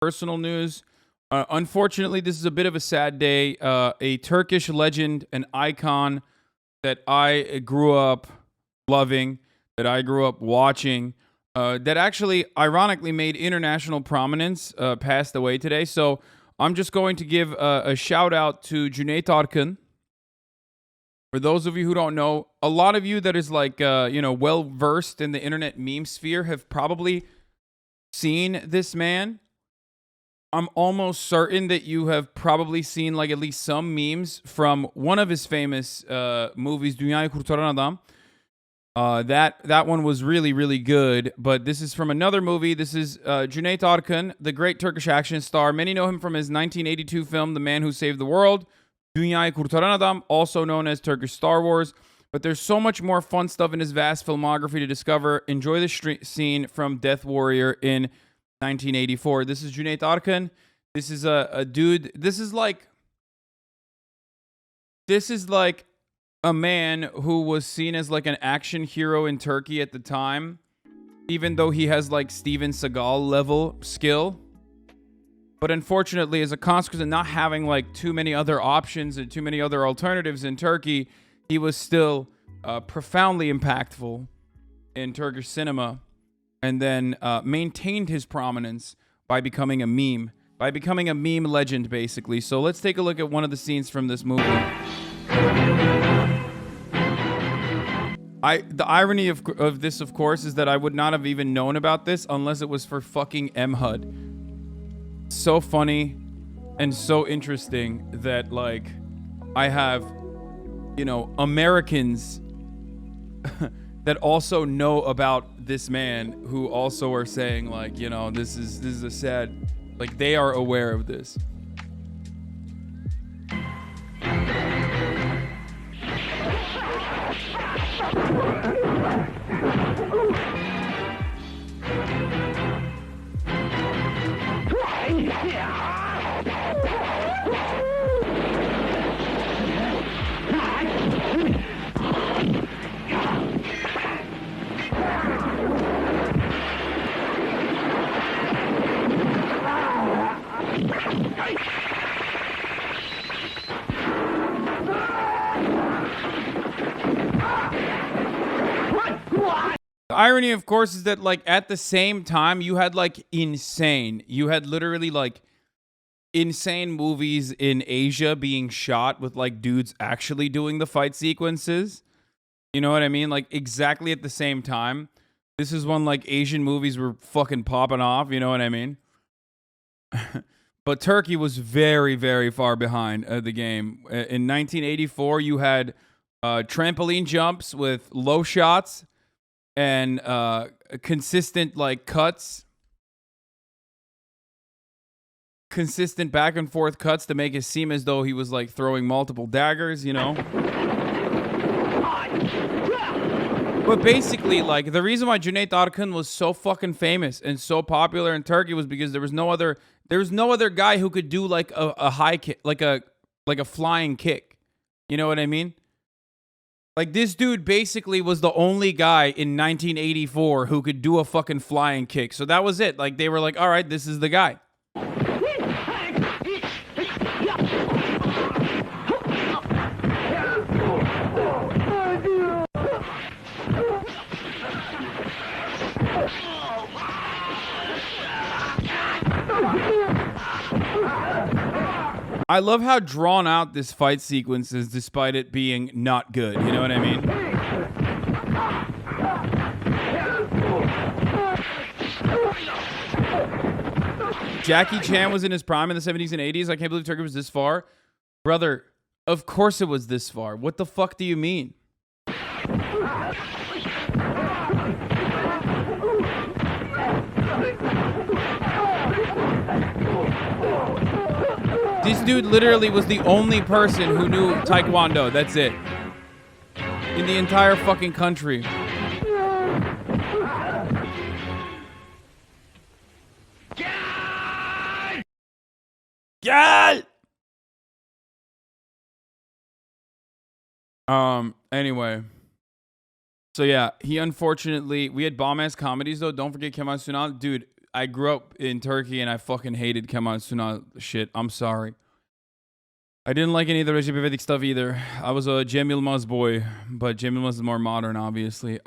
personal news. Unfortunately, this is a bit of a sad day. A Turkish legend, an icon that I grew up loving, that I grew up watching, that actually, ironically, made international prominence, passed away today. So I'm just going to give a shout out to Cuneyt Arkin. For those of you who don't know, a lot of you that is like, well versed in the internet meme sphere have probably seen this man. I'm almost certain that you have probably seen like at least some memes from one of his famous movies, Dünyayı Kurtaran Adam. That one was really, really good. But this is from another movie. This is Cuneyt Arkin, the great Turkish action star. Many know him from his 1982 film, The Man Who Saved the World, Dünyayı Kurtaran Adam, also known as Turkish Star Wars. But there's so much more fun stuff in his vast filmography to discover. Enjoy the scene from Death Warrior in 1984. This is Cuneyt Arkin. This is a dude. This is like a man who was seen as like an action hero in Turkey at the time, even though he has like Steven Seagal level skill. But unfortunately, as a consequence of not having like too many other options and too many other alternatives in Turkey, he was still profoundly impactful in Turkish cinema, and then maintained his prominence by becoming a meme legend, basically. So let's take a look at one of the scenes from this movie. The irony of this, of course, is that I would not have even known about this unless it was for fucking MHUD. So funny and so interesting that, like, I have, Americans that also know about this man who also are saying, like, this is a sad, like, they are aware of this. The irony, of course, is that, like, at the same time, you had literally, like, insane movies in Asia being shot with, like, dudes actually doing the fight sequences. You know what I mean? Like, exactly at the same time. This is when, like, Asian movies were fucking popping off. You know what I mean? But Turkey was very, very far behind the game. In 1984, you had trampoline jumps with low shots and consistent, like, cuts. Consistent back and forth cuts to make it seem as though he was, like, throwing multiple daggers, But basically, like, the reason why Cuneyt Arkin was so fucking famous and so popular in Turkey was because there was no other guy who could do, like, a high kick, like a flying kick. You know what I mean? Like, this dude basically was the only guy in 1984 who could do a fucking flying kick. So that was it. Like, they were like, all right, this is the guy. I love how drawn out this fight sequence is, despite it being not good. You know what I mean? Jackie Chan was in his prime in the 70s and 80s. I can't believe Turkey was this far. Brother, of course it was this far. What the fuck do you mean? This dude literally was the only person who knew Taekwondo. That's it. In the entire fucking country. Gel! Anyway. So yeah, he unfortunately, we had bomb-ass comedies though. Don't forget Kemal Sunal. Dude, I grew up in Turkey and I fucking hated Kemal Sunal shit. I'm sorry. I didn't like any of the Recep İvedik stuff either. I was a Cem Yılmaz boy, but Cem Yılmaz is more modern, obviously.